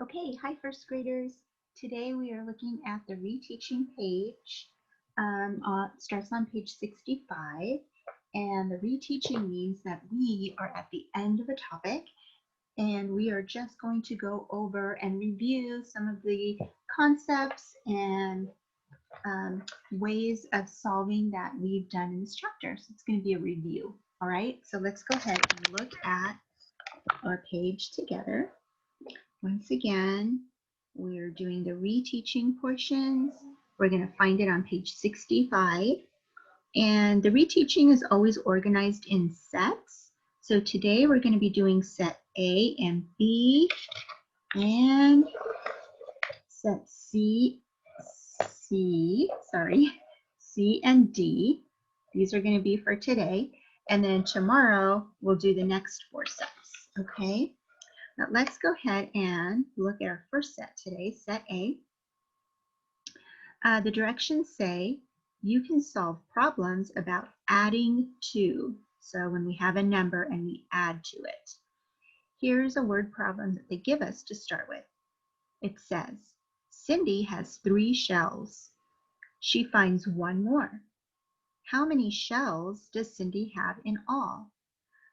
Okay, hi first graders. Today we are looking at the reteaching page. It starts on page 65, and the reteaching means that we are at the end of a topic and we are just going to go over and review some of the concepts and ways of solving that we've done in this chapter. So it's going to be a review. All right, so let's go ahead and look at our page together. Once again, we're doing the reteaching portions. We're going to find it on page 65. And the reteaching is always organized in sets. So today we're going to be doing set A and B and set C and D. These are going to be for today. And then tomorrow we'll do the next 4 sets, okay? Now let's go ahead and look at our first set today, set A. The directions say you can solve problems about adding to. So when we have a number and we add to it. Here's a word problem that they give us to start with. It says, Cindy has 3 shells. She finds 1 more. How many shells does Cindy have in all?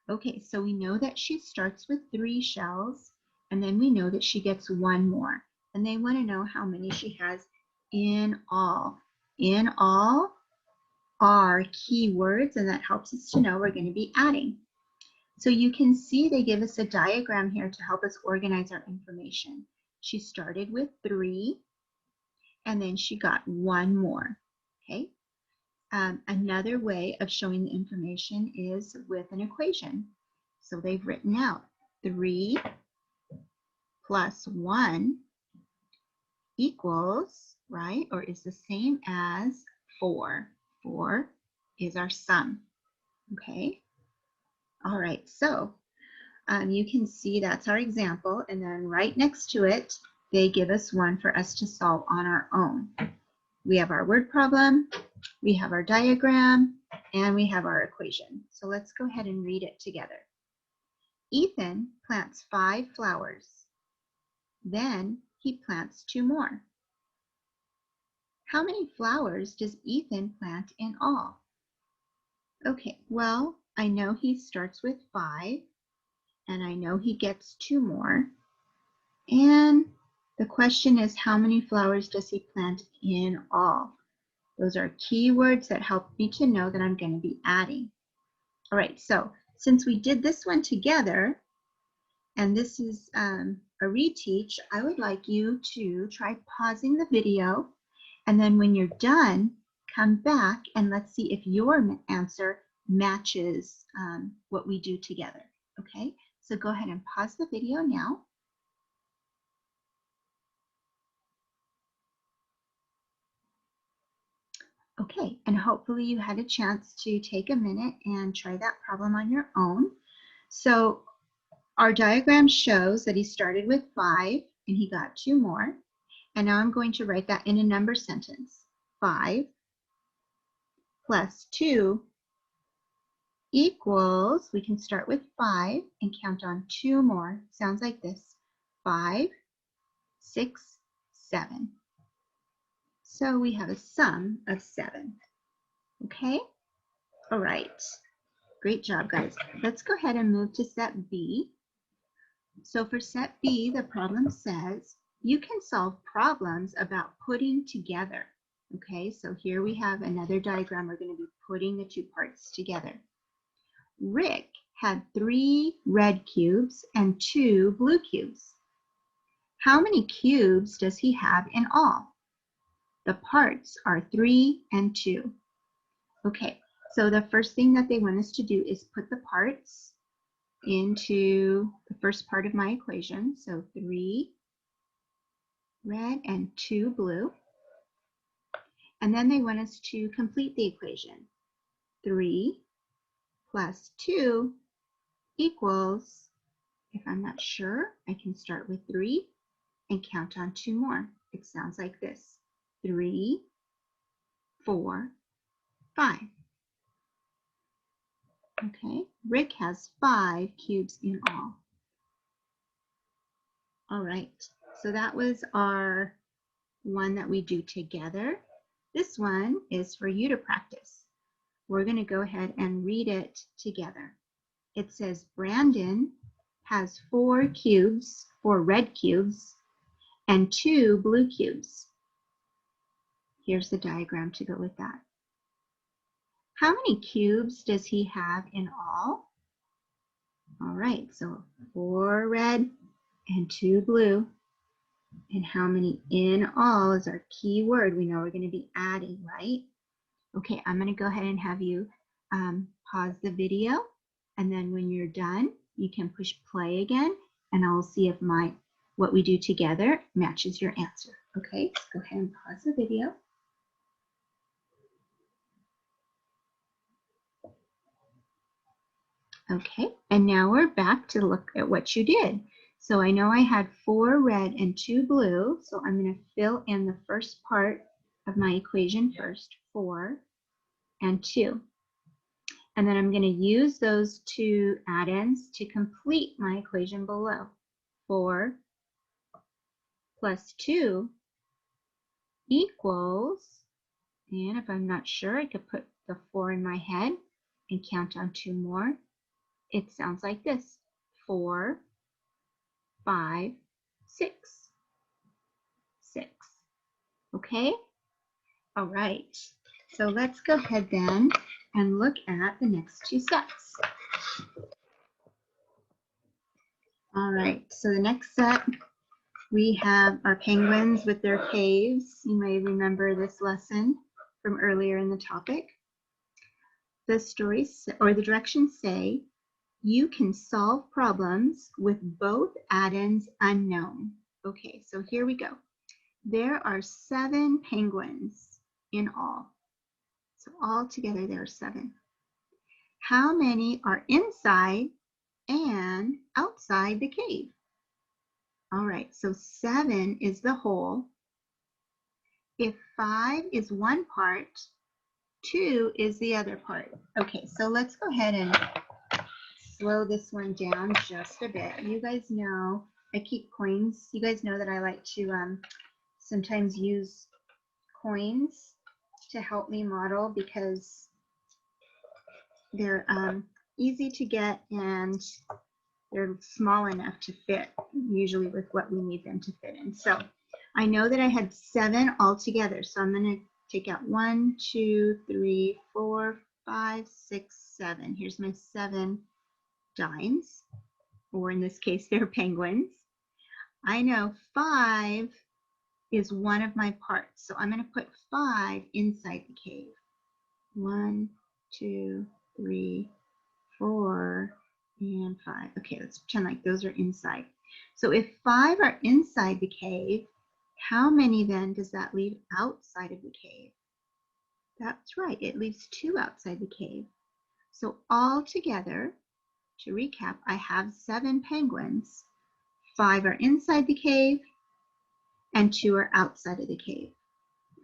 Okay, so we know that she starts with 3 shells, and then we know that she gets 1 more. And they want to know how many she has in all. In all are keywords, and that helps us to know we're going to be adding. So you can see they give us a diagram here to help us organize our information. She started with 3, and then she got 1 more. Okay. Another way of showing the information is with an equation. So they've written out 3 plus 1 equals, right, or is the same as 4. 4 is our sum, okay? All right, so you can see that's our example, and then right next to it, they give us one for us to solve on our own. We have our word problem, we have our diagram, and we have our equation. So let's go ahead and read it together. Ethan plants 5 flowers. Then he plants 2 more. How many flowers does Ethan plant in all? Okay, well, I know he starts with 5, and I know he gets 2 more. And the question is, how many flowers does he plant in all? Those are keywords that help me to know that I'm going to be adding. All right, so since we did this one together, and this is a reteach, I would like you to try pausing the video, and then when you're done, come back and let's see if your answer matches what we do together, okay? So go ahead and pause the video now. Okay, and hopefully you had a chance to take a minute and try that problem on your own. So our diagram shows that he started with 5 and he got 2 more. And now I'm going to write that in a number sentence. 5 plus 2 equals, we can start with 5 and count on 2 more. Sounds like this. 5, 6, 7. So we have a sum of 7. Okay? All right. Great job, guys. Let's go ahead and move to set B. So for set B, the problem says you can solve problems about putting together. Okay, so here we have another diagram. We're going to be putting the 2 parts together. Rick had 3 red cubes and 2 blue cubes. How many cubes does he have in all? The parts are 3 and 2. Okay, so the first thing that they want us to do is put the parts into the first part of my equation. So 3 red and 2 blue. And then they want us to complete the equation. 3 plus 2 equals, if I'm not sure, I can start with 3 and count on 2 more. It sounds like this. 3, 4, 5. Okay, Rick has 5 cubes in all. All right, So that was our one that we do together. This one is for you to practice. We're going to go ahead and read it together. It says, Brandon has 4 cubes, 4 red cubes, and 2 blue cubes. Here's the diagram to go with that. How many cubes does he have in all? All right, so 4 red and 2 blue. And how many in all is our key word. We know we're going to be adding, right? Okay, I'm going to go ahead and have you pause the video. And then when you're done, you can push play again. And I'll see if what we do together matches your answer. Okay, let's go ahead and pause the video. Okay, and now we're back to look at what you did. So I know I had 4 red and 2 blue, so I'm going to fill in the first part of my equation first, 4 and 2. And then I'm going to use those 2 add-ins to complete my equation below. 4 plus 2 equals, and if I'm not sure, I could put the 4 in my head and count on 2 more. It sounds like this: 4, 5, 6. 6. Okay? All right. So let's go ahead then and look at the next 2 sets. All right. So the next set, we have our penguins with their caves. You may remember this lesson from earlier in the topic. The stories or the directions say, you can solve problems with both add-ins unknown. Okay, so here we go. There are 7 penguins in all. So all together there are 7. How many are inside and outside the cave? All right, so 7 is the whole. If 5 is one part, 2 is the other part. Okay, so let's go ahead and slow this one down just a bit. You guys know I keep coins. You guys know that I like to sometimes use coins to help me model because they're easy to get and they're small enough to fit usually with what we need them to fit in. So I know that I had 7 altogether. So I'm going to take out 1, 2, 3, 4, 5, 6, 7. Here's my 7 dimes, or in this case, they're penguins. I know 5 is one of my parts. So I'm going to put 5 inside the cave. 1, 2, 3, 4, and 5. Okay, let's pretend like those are inside. So if 5 are inside the cave, how many then does that leave outside of the cave? That's right, it leaves 2 outside the cave. So all together, to recap, I have 7 penguins. 5 are inside the cave and 2 are outside of the cave.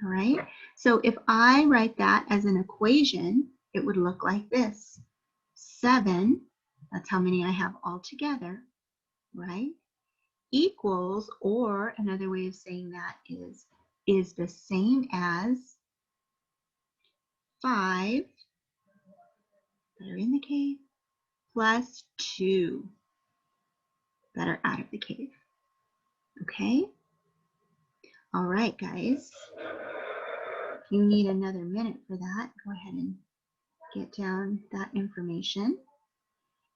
All right, so if I write that as an equation, it would look like this. 7, that's how many I have all together, right? Equals, or another way of saying that is the same as 5 that are in the cave plus 2 that are out of the cave. Okay? All right, guys. If you need another minute for that, go ahead and get down that information.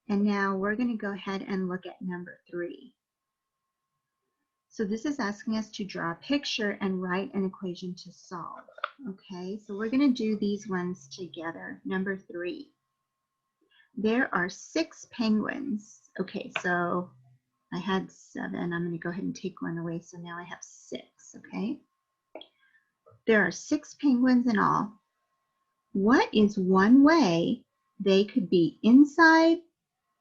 And now we're going to go ahead and look at number 3. So this is asking us to draw a picture and write an equation to solve. Okay, so we're going to do these ones together. Number 3. There are 6 penguins. Okay, so I had 7. I'm going to go ahead and take one away. So now I have 6. Okay. There are 6 penguins in all. What is one way they could be inside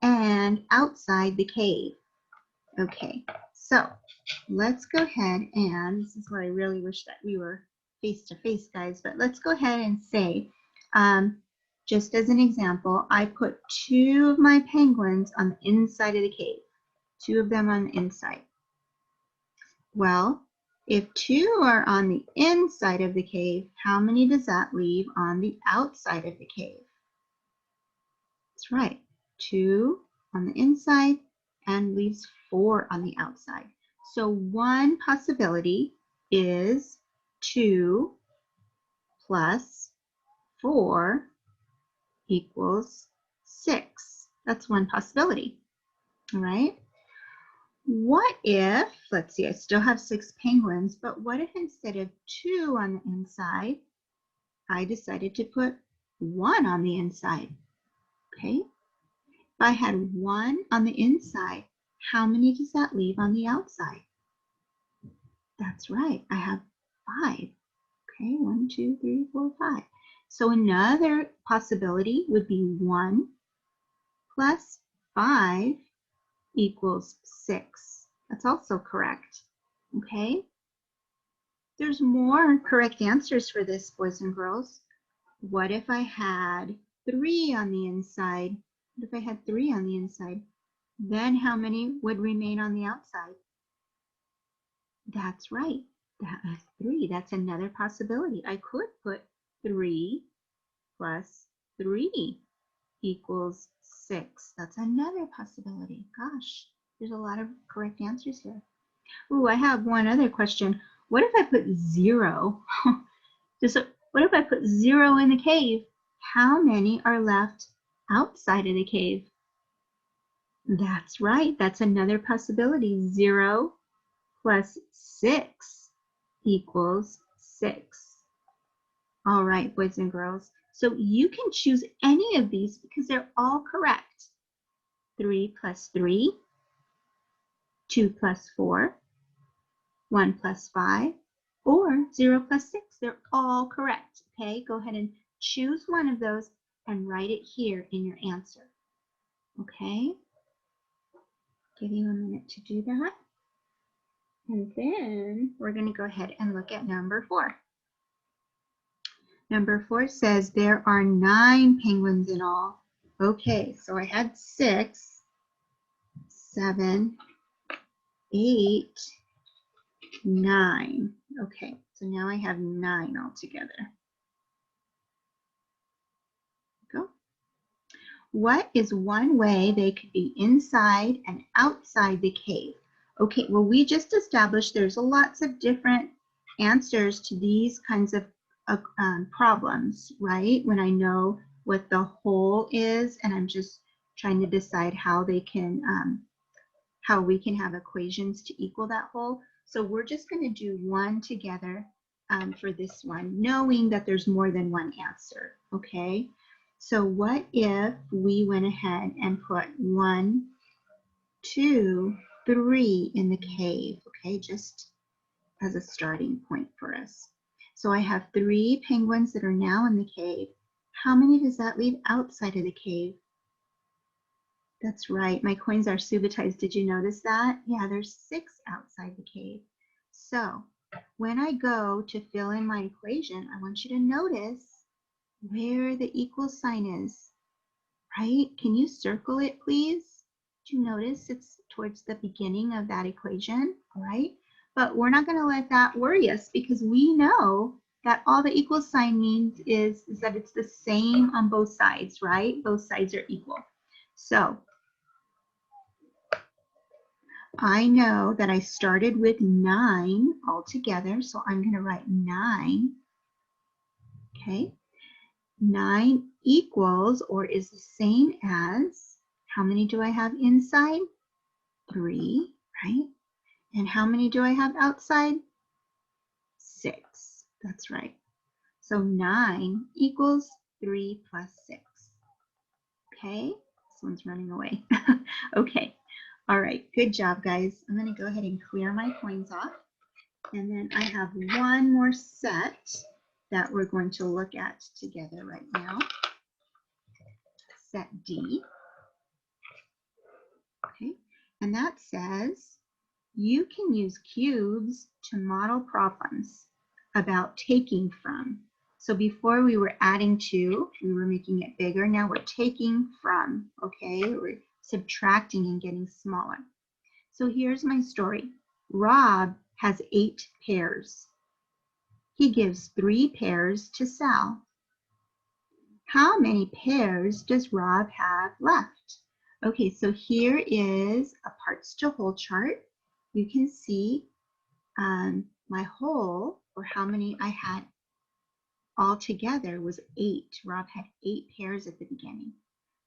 and outside the cave? Okay, so let's go ahead and, this is where I really wish that we were face-to-face, guys, but let's go ahead and say, just as an example, I put 2 of my penguins on the inside of the cave, 2 of them on the inside. Well, if 2 are on the inside of the cave, how many does that leave on the outside of the cave? That's right, 2 on the inside and leaves 4 on the outside. So one possibility is 2 plus 4 equals 6. That's one possibility, all right? What if, let's see, I still have 6 penguins, but what if instead of 2 on the inside, I decided to put 1 on the inside, okay? If I had 1 on the inside, how many does that leave on the outside? That's right, I have 5. Okay, 1, 2, 3, 4, 5. So another possibility would be 1 plus 5 equals 6. That's also correct, okay? There's more correct answers for this, boys and girls. What if I had 3 on the inside? What if I had 3 on the inside? Then how many would remain on the outside? That's right. That was 3. That's another possibility. I could put 3 plus 3 equals 6. That's another possibility. Gosh, there's a lot of correct answers here. Ooh, I have one other question. What if I put 0? What if I put 0 in the cave? How many are left outside of the cave? That's right. That's another possibility. 0 plus 6 equals 6. All right, boys and girls. So you can choose any of these because they're all correct. 3 plus 3, 2 plus 4, 1 plus 5, or 0 plus 6. They're all correct, okay? Go ahead and choose one of those and write it here in your answer, okay? Give you a minute to do that. And then we're going to go ahead and look at number 4. Number 4 says there are 9 penguins in all. Okay, so I had 6, 7, 8, 9. Okay, so now I have 9 altogether. Go. What is one way they could be inside and outside the cave? Okay, well, we just established there's lots of different answers to these kinds of problems, right? When I know what the whole is and I'm just trying to decide how they can, how we can have equations to equal that whole. So we're just going to do one together for this one, knowing that there's more than one answer, okay? So what if we went ahead and put 1, 2, 3 in the cave, okay, just as a starting point for us. So I have 3 penguins that are now in the cave. How many does that leave outside of the cave? That's right, my coins are subatized. Did you notice that? Yeah, there's 6 outside the cave. So when I go to fill in my equation, I want you to notice where the equal sign is, right? Can you circle it, please? Do you notice it's towards the beginning of that equation, all right? But we're not going to let that worry us because we know that all the equal sign means is that it's the same on both sides, right? Both sides are equal. So I know that I started with 9 altogether, so I'm going to write 9, okay? 9 equals or is the same as, how many do I have inside? 3, right? And how many do I have outside? 6, that's right. So 9 equals 3 plus 6. Okay, this one's running away. Okay, all right, good job, guys. I'm going to go ahead and clear my coins off. And then I have one more set that we're going to look at together right now. Set D. Okay, and that says you can use cubes to model problems about taking from. So before we were adding to, we were making it bigger. Now we're taking from, okay? We're subtracting and getting smaller. So here's my story. Rob has 8 pairs. He gives 3 pairs to Sal. How many pairs does Rob have left? Okay, so here is a parts to whole chart. You can see my whole, or how many I had all together, was 8. Rob had 8 pairs at the beginning.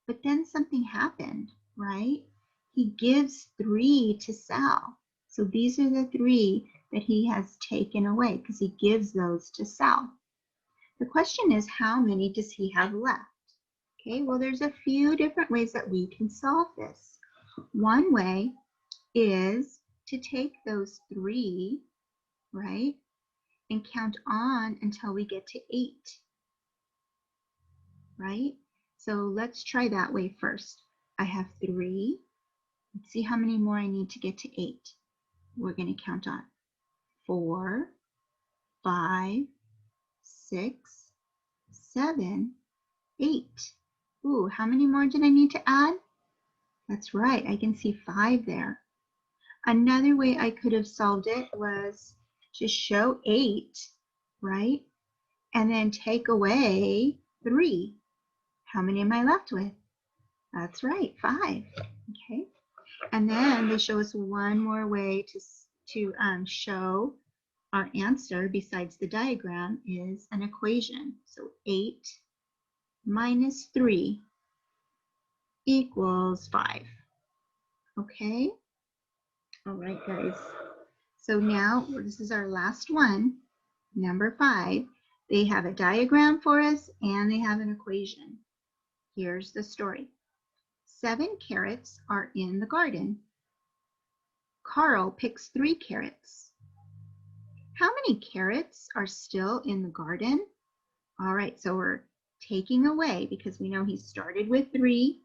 But then something happened, right? He gives 3 to Sal. So these are the 3 that he has taken away because he gives those to Sal. The question is, how many does he have left? Okay, well, there's a few different ways that we can solve this. One way is to take those 3, right, and count on until we get to 8, right? So let's try that way first. I have 3. Let's see how many more I need to get to 8. We're going to count on 4, 5, 6, 7, 8. Ooh, how many more did I need to add? That's right, I can see 5 there. Another way I could have solved it was to show 8, right? And then take away 3. How many am I left with? That's right, 5. Okay. And then they show us one more way to show our answer besides the diagram is an equation. So 8 minus 3 equals 5. Okay? All right, guys. So now this is our last one, number 5. They have a diagram for us and they have an equation. Here's the story. 7 carrots are in the garden. Carl picks 3 carrots. How many carrots are still in the garden? All right, so we're taking away because we know he started with 3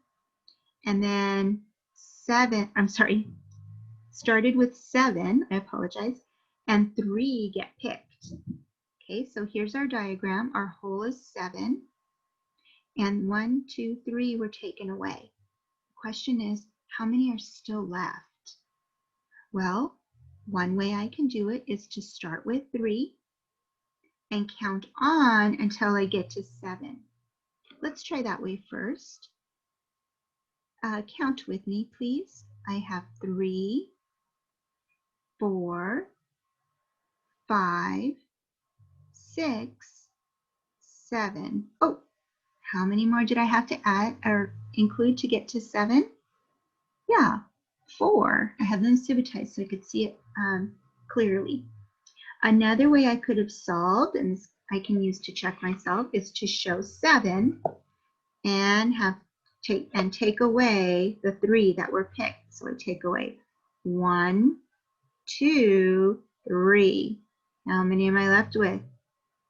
and then 7, started with 7, I apologize, and 3 get picked. Okay, so here's our diagram. Our whole is 7, and 1, 2, 3 were taken away. The question is, how many are still left? Well, one way I can do it is to start with 3 and count on until I get to 7. Let's try that way first. Count with me, please. I have 3, 4, 5, 6, 7. Oh, how many more did I have to add or include to get to 7? Yeah, 4. I have them subitized so I could see it clearly. Another way I could have solved, and this I can use to check myself, is to show 7 and take away the 3 that were picked. So I take away 1, 2, 3. How many am I left with?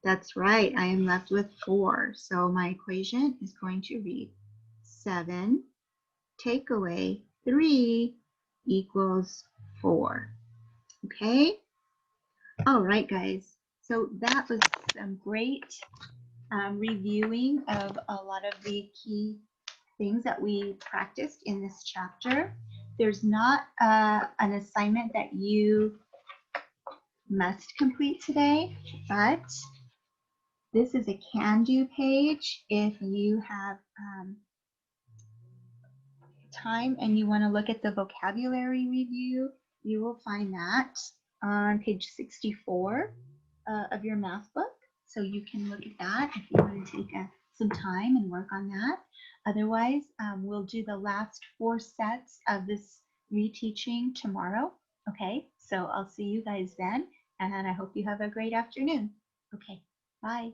That's right, I am left with 4. So my equation is going to read 7 take away 3 equals 4. Okay? All right, guys. So that was some great reviewing of a lot of the key things that we practiced in this chapter. There's not an assignment that you must complete today, but this is a can-do page. If you have time and you want to look at the vocabulary review, you will find that on page 64 of your math book. So you can look at that if you want to take some time and work on that. Otherwise, we'll do the last 4 sets of this reteaching tomorrow. Okay, so I'll see you guys then, and I hope you have a great afternoon. Okay, bye.